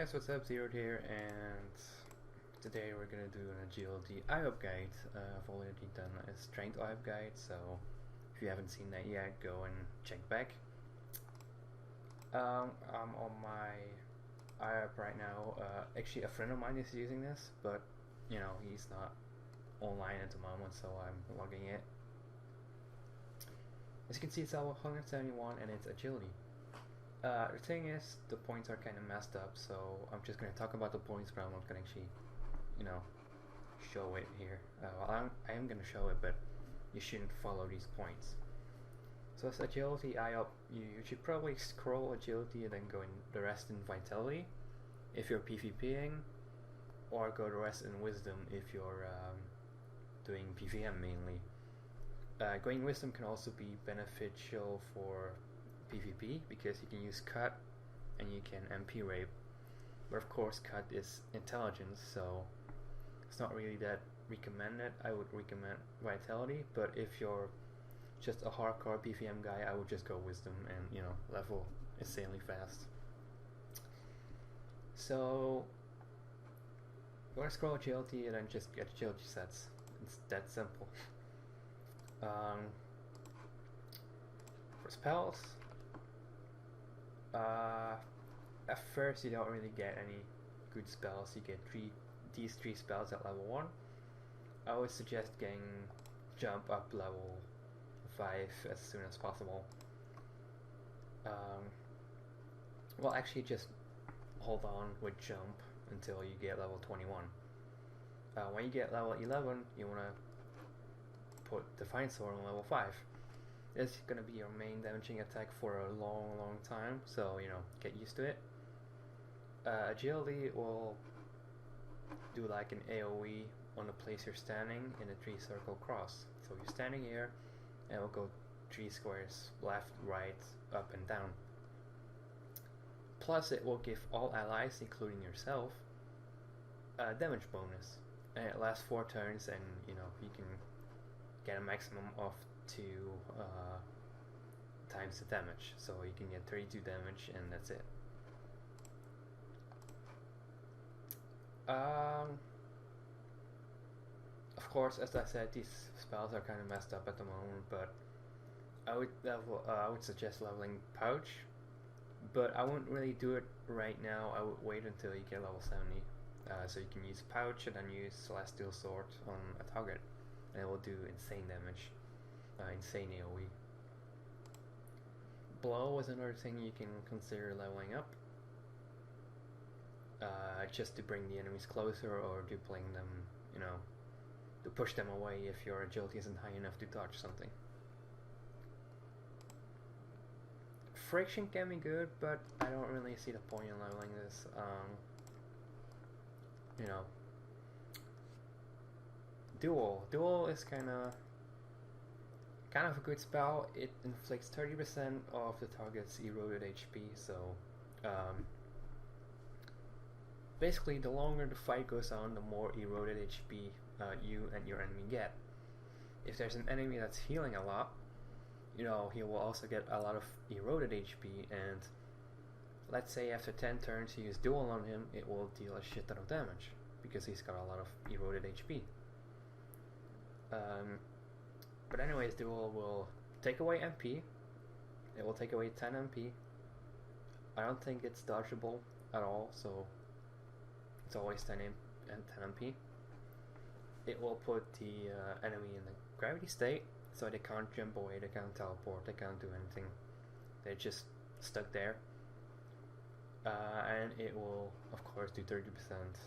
guys, what's up? Zero here, and today we're gonna do an agility IOP guide. I've already done a strength IOP guide, so if you haven't seen that yet, go and check back. I'm on my IOP right now. Actually, a friend of mine is using this, but you know he's not online at the moment, so I'm logging it. As you can see, it's level 171, and it's agility. The thing is, the points are kind of messed up, so I'm just going to talk about the points, but I'm not going to actually, show it here. Well, I am going to show it, but you shouldn't follow these points. So as agility IOP, you should probably scroll agility and then go in the rest in vitality if you're PvPing, or go the rest in wisdom if you're doing PvM mainly. Going wisdom can also be beneficial for PvP because you can use cut and you can MP rape, but of course cut is intelligence, so it's not really that recommended. I would recommend vitality, but if you're just a hardcore PvM guy, I would just go wisdom and level insanely fast. So you want to scroll agility and then just get agility sets. It's that simple. For spells, at first you don't really get any good spells. You get these three spells at level 1. I would suggest getting jump up level 5 as soon as possible. Well, actually just hold on with jump until you get level 21. When you get level 11, you want to put Divine Sword on level 5. It's gonna be your main damaging attack for a long time, so get used to it. Agility will do like an AoE on the place you're standing in a 3-circle cross. So you're standing here and it will go 3 squares left, right, up and down. Plus it will give all allies, including yourself, a damage bonus, and it lasts 4 turns, and you can get a maximum of 2 times the damage, so you can get 32 damage and that's it. Of course, as I said, these spells are kind of messed up at the moment, but I would suggest leveling Pouch, but I wouldn't really do it right now. I would wait until you get level 70, so you can use Pouch and then use Celestial Sword on a target, and it will do insane damage. Insane AoE. Blow is another thing you can consider leveling up, just to bring the enemies closer or dupling them, to push them away if your agility isn't high enough to dodge something. Friction can be good, but I don't really see the point in leveling this. Duel is kind of a good spell. It inflicts 30% of the target's eroded HP, so basically the longer the fight goes on, the more eroded HP you and your enemy get. If there's an enemy that's healing a lot, he will also get a lot of eroded HP, and let's say after 10 turns you use Duel on him, it will deal a shit ton of damage because he's got a lot of eroded HP. But anyways, Duel will take away MP. It will take away 10 MP. I don't think it's dodgeable at all, so it's always 10 MP. It will put the enemy in the gravity state, so they can't jump away, they can't teleport, they can't do anything. They're just stuck there. And it will, of course, do 30%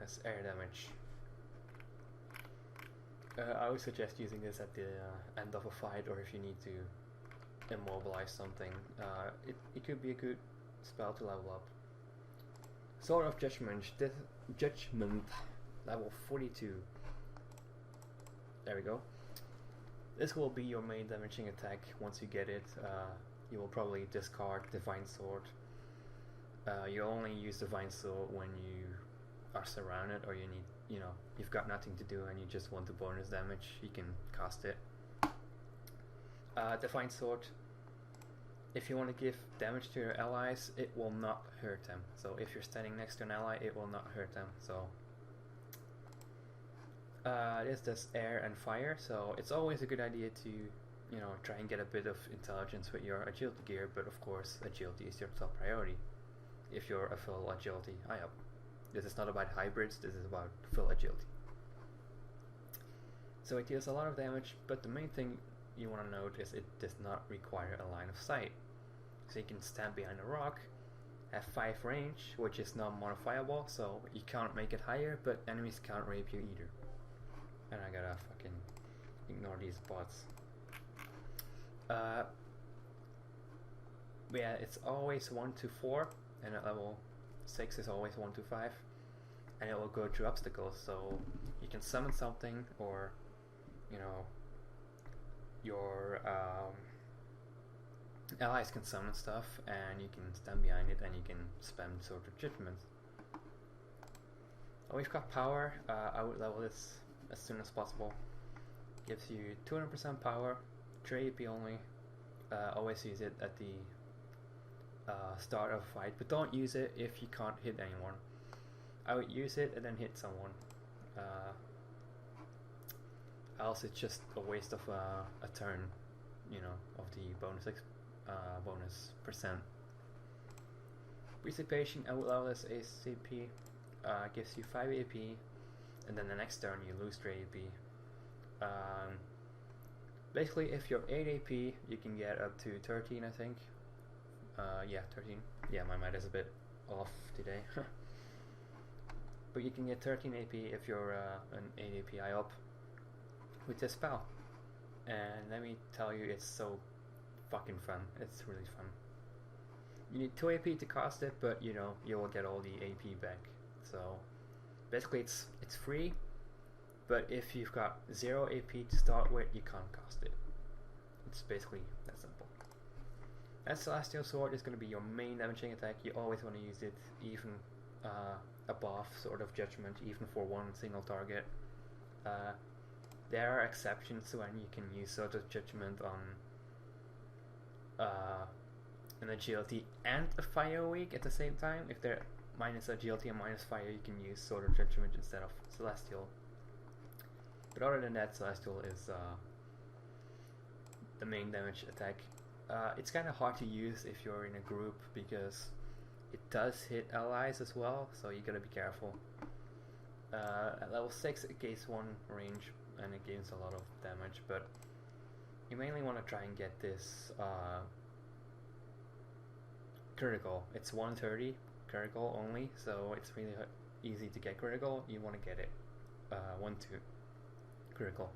as air damage. I would suggest using this at the end of a fight, or if you need to immobilize something. It could be a good spell to level up. Sword of Judgment, level 42. There we go. This will be your main damaging attack once you get it. You will probably discard Divine Sword. You only use Divine Sword when you are surrounded, or you need, you've got nothing to do and you just want the bonus damage. You can cast it. Divine Sword if you want to give damage to your allies, it will not hurt them. So if you're standing next to an ally, it will not hurt them. So this does air and fire, so it's always a good idea to, you know, try and get a bit of intelligence with your agility gear, but of course agility is your top priority if you're a full agility IOP. This is not about hybrids, this is about full agility. So it deals a lot of damage, but the main thing you want to note is it does not require a line of sight. So you can stand behind a rock, have 5 range, which is not modifiable, so you can't make it higher, but enemies can't rape you either. And I gotta fucking ignore these bots. But yeah, it's always 1 to 4, and at level 6 is always 1 to 5, and it will go through obstacles, so you can summon something, or, you know, your allies can summon stuff, and you can stand behind it, and you can spam sort of judgment. We've got power. I would level this as soon as possible. Gives you 200% power, 3 AP only. Always use it at the start of a fight, but don't use it if you can't hit anyone. I would use it and then hit someone. Else it's just a waste of a turn, you know, of the bonus percent. Precipitation, I would level this ACP. Gives you 5 AP, and then the next turn you lose 3 AP. Basically, if you're 8 AP, you can get up to 13, I think. Yeah, 13. Yeah, my math is a bit off today. But you can get 13 AP if you're an 8 AP IOP with this spell. And let me tell you, it's so fucking fun. It's really fun. You need 2 AP to cast it, but you know, you will get all the AP back. So basically it's free, but if you've got 0 AP to start with, you can't cast it. It's basically that simple. And Celestial Sword is going to be your main damaging attack. You always want to use it, even above sort of Judgment, even for one single target. There are exceptions when you can use sort of Judgment on an agility and a fire weak at the same time. If they're minus agility and minus fire, you can use sort of Judgment instead of Celestial. But other than that, Celestial is the main damage attack. It's kind of hard to use if you're in a group because it does hit allies as well, so you gotta be careful. At level 6 it gains 1 range and it gains a lot of damage, but you mainly want to try and get this critical. It's 130 critical only, so it's really easy to get critical. You want to get it 1-2 critical.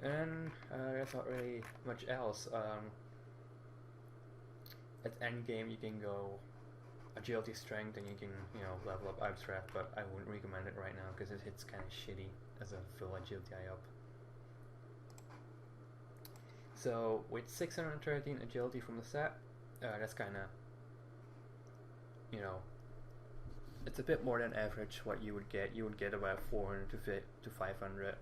And there's not really much else. At end game you can go agility strength and you can, you know, level up abstract, but I wouldn't recommend it right now because it hits kind of shitty as a full agility IOP. So with 613 agility from the set, that's kind of, you know, it's a bit more than average what you would get. You would get about 400 to 500.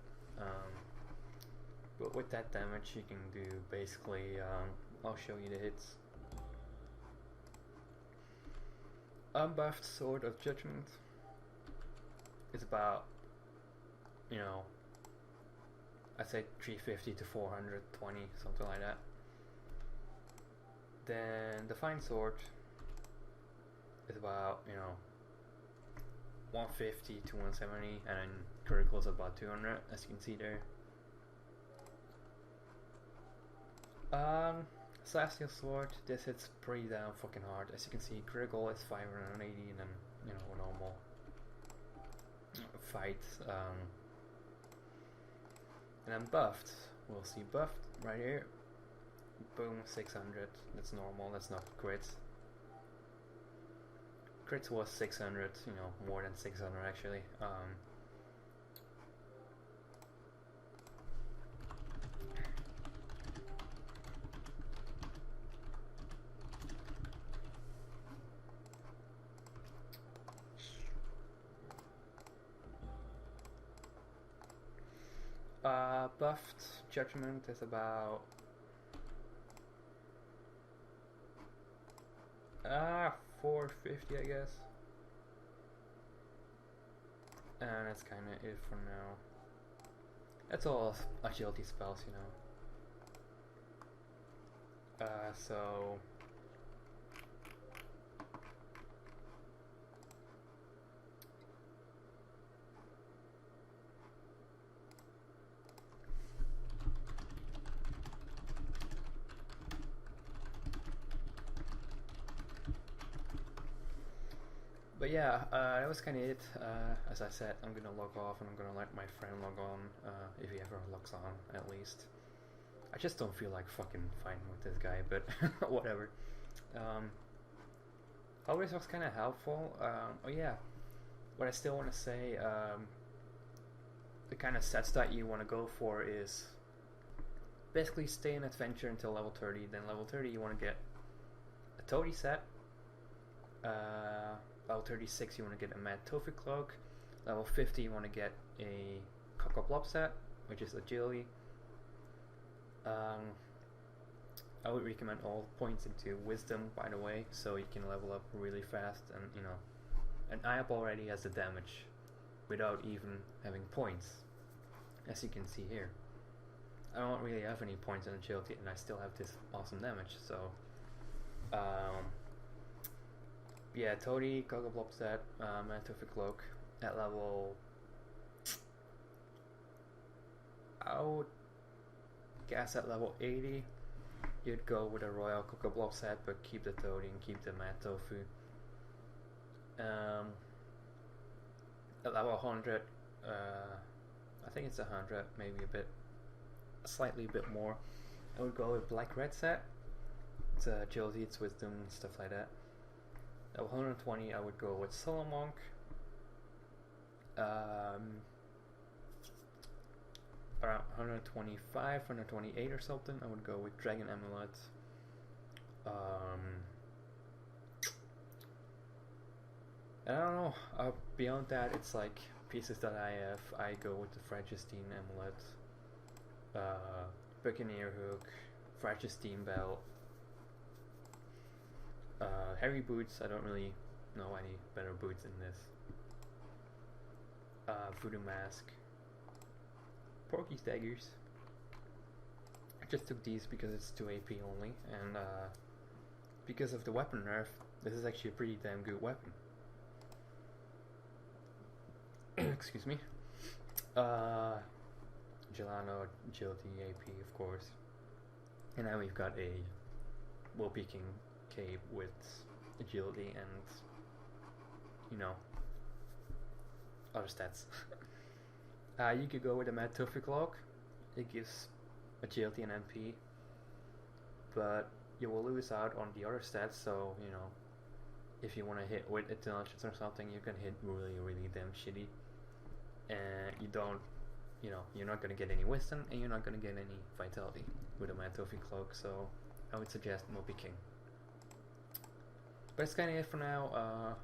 But with that damage you can do basically, I'll show you the hits. Unbuffed Sword of Judgment is about, you know, I'd say 350 to 420, something like that. Then Defiant Sword is about, you know, 150 to 170, and critical is about 200, as you can see there. Celestial Sword, this hits pretty damn fucking hard. As you can see, critical is 580, and then, you know, a normal fight. And then buffed, we'll see buffed right here. Boom, 600, that's normal, that's not crits. Crits was 600, you know, more than 600 actually. Buffed Judgment is about 450, I guess. And that's kind of it for now. That's all agility spells, you know. So but yeah, that was kind of it. As I said, I'm gonna log off and I'm gonna let my friend log on, if he ever logs on, at least. I just don't feel like fucking fighting with this guy, but whatever. Always was kind of helpful. Oh yeah, what I still want to say, the kind of sets that you want to go for is basically stay in adventure until level 30. Then level 30 you want to get a toady set. Level 36 you want to get a mad tofu cloak. Level 50 you want to get a cockablob set, which is agility. I would recommend all points into wisdom, by the way, so you can level up really fast. And you know, an IAP already has the damage without even having points, as you can see here. I don't really have any points in agility and I still have this awesome damage, so yeah, Toady, cockablob set, Mantofi cloak at level, I would guess at level 80 you'd go with a royal cockablob set, but keep the Toady and keep the mad tofu. At level 100, I think it's 100, maybe slightly a bit more, I would go with black red set. It's agility, it's wisdom, stuff like that. At 120 I would go with Solo Monk. Around 125, 128 or something, I would go with Dragon Amulet. I don't know, beyond that it's like pieces that I have. I go with the Fragistine Amulet, Buccaneer Hook, Fragistine Belt, Heavy Boots. I don't really know any better boots in this. Voodoo Mask, Porky's Daggers. I just took these because it's 2 AP only, and because of the weapon nerf, this is actually a pretty damn good weapon. Excuse me. Gelano, agility, AP, of course. And now we've got a Woe-Peaking cape with agility and, you know, other stats. You could go with a Mad Tofu Cloak. It gives agility and MP, but you will lose out on the other stats, so, you know, if you want to hit with intelligence or something, you can hit really damn shitty. And you don't, you know, you're not going to get any wisdom and you're not going to get any vitality with a Mad Tofu Cloak, so I would suggest Woe-Peaking. But that's kind of it for now.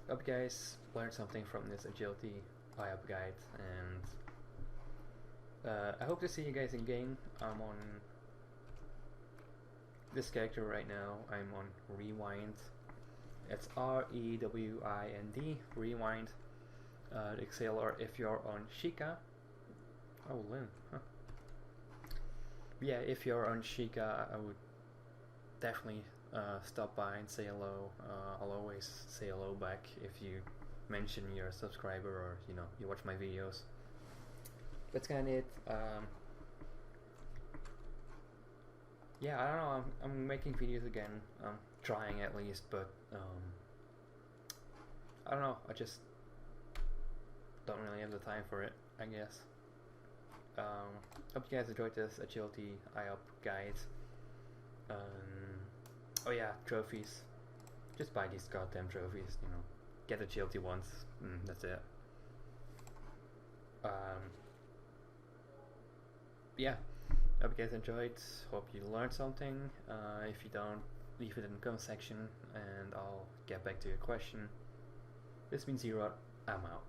Hope you guys learned something from this agility IAP guide, and I hope to see you guys in game. I'm on this character right now. I'm on Rewind. It's R-E-W-I-N-D, Rewind. The Exhaler if you're on Sheikah. Oh, Lynn, huh? Yeah, if you're on Sheikah, I would definitely stop by and say hello. I'll always say hello back if you mention you're a subscriber or, you know, you watch my videos. That's kind of it. Yeah, I don't know, I'm making videos again. I'm trying at least, but I don't know, I just don't really have the time for it, I guess. Hope you guys enjoyed this agility IAP guide. Oh yeah, trophies. Just buy these goddamn trophies, you know. Get agility once, that's it. Yeah, hope you guys enjoyed. Hope you learned something. If you don't, leave it in the comment section and I'll get back to your question. This means Zero. I'm out.